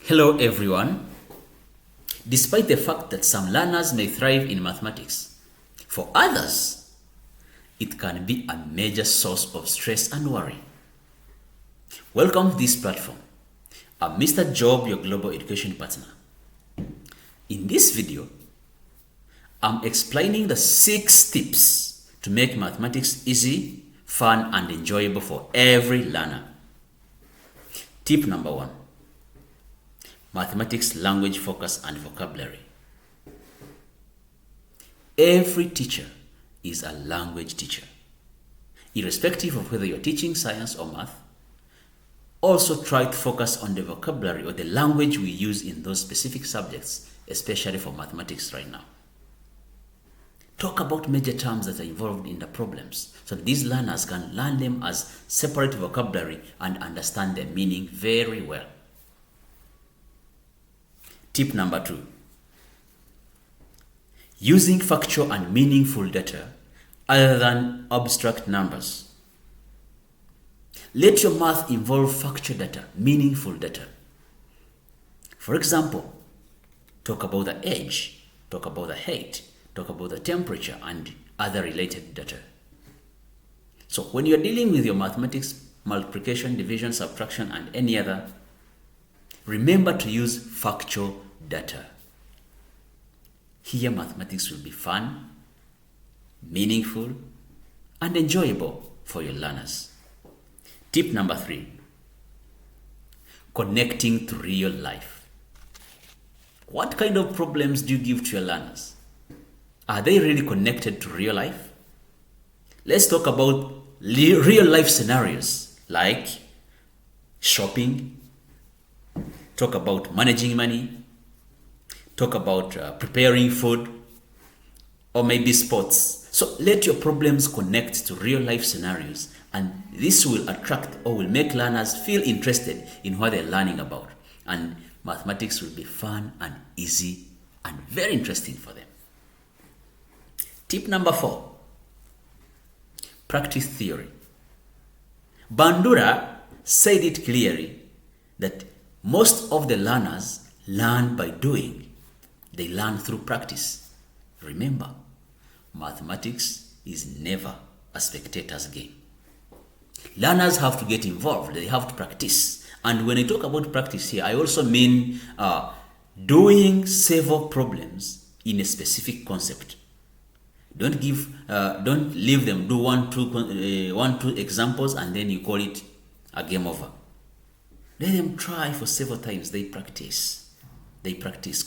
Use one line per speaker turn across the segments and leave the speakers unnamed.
Hello everyone. Despite the fact that some learners may thrive in mathematics, for others, it can be a major source of stress and worry. Welcome to this platform. I'm Mr. Job, your global education partner. In this video, I'm explaining the 6 tips to make mathematics easy, fun, and enjoyable for every learner. Tip number 1. Mathematics language focus and vocabulary. Every teacher is a language teacher. Irrespective of whether you're teaching science or math, also try to focus on the vocabulary or the language we use in those specific subjects, especially for mathematics right now. Talk about major terms that are involved in the problems so that these learners can learn them as separate vocabulary and understand their meaning very well. Tip number 2. Using factual and meaningful data other than abstract numbers. Let your math involve factual data, meaningful data. For example, talk about the age, talk about the height, talk about the temperature and other related data. So when you're dealing with your mathematics, multiplication, division, subtraction, and any other, remember to use factual data. Here, mathematics will be fun, meaningful, and enjoyable for your learners. Tip number 3. Connecting to real life. What kind of problems do you give to your learners? Are they really connected to real life? Let's talk about real life scenarios like shopping, talk about managing money, talk about preparing food, or maybe sports. So let your problems connect to real life scenarios, and this will attract or will make learners feel interested in what they're learning about. And mathematics will be fun and easy and very interesting for them. Tip number 4. Practice theory. Bandura said it clearly that most of the learners learn by doing. They learn through practice. Remember, mathematics is never a spectator's game. Learners have to get involved. They have to practice. And when I talk about practice here, I also mean doing several problems in a specific concept. Don't leave them do one, two examples and then you call it a game over. Let them try for several times. They practice.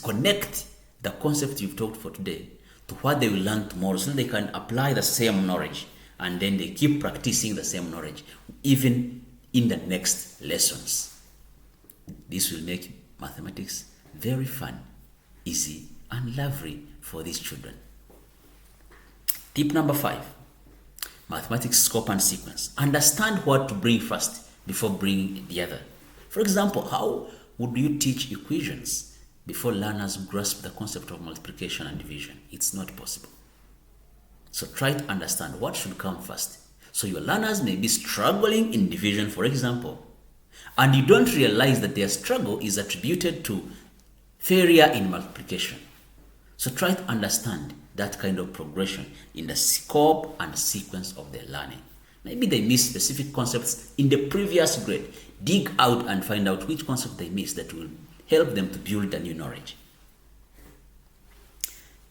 Connect the concept you've taught for today to what they will learn tomorrow so they can apply the same knowledge, and then they keep practicing the same knowledge even in the next lessons. This will make mathematics very fun, easy, and lovely for these children. Tip number 5. Mathematics scope and sequence. Understand what to bring first before bringing the other. For example, how would you teach equations before learners grasp the concept of multiplication and division? It's not possible. So try to understand what should come first. So your learners may be struggling in division, for example, and you don't realize that their struggle is attributed to failure in multiplication. So try to understand that kind of progression in the scope and sequence of their learning. Maybe they missed specific concepts in the previous grade. Dig out and find out which concept they missed that will help them to build a new knowledge.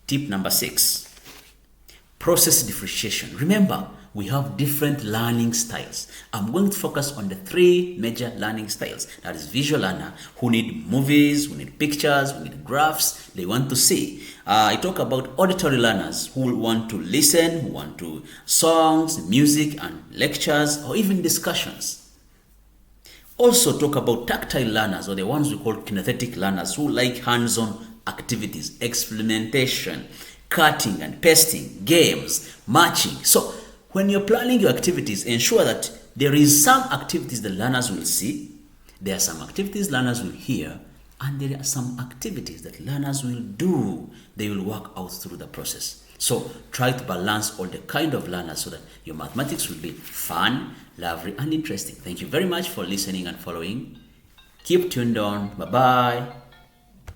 Tip number 6. Process differentiation. Remember, we have different learning styles. I'm going to focus on the 3 major learning styles. That is visual learner who need movies, who need pictures, who need graphs, they want to see. I talk about auditory learners who want to listen, who want to songs, music, and lectures, or even discussions. Also talk about tactile learners, or the ones we call kinesthetic learners, who like hands-on activities, experimentation, cutting and pasting, games, matching. So when you're planning your activities, ensure that there is some activities the learners will see, there are some activities learners will hear, and there are some activities that learners will do. They will work out through the process. So try to balance all the kind of learners so that your mathematics will be fun, lovely, and interesting. Thank you very much for listening and following. Keep tuned on. Bye-bye.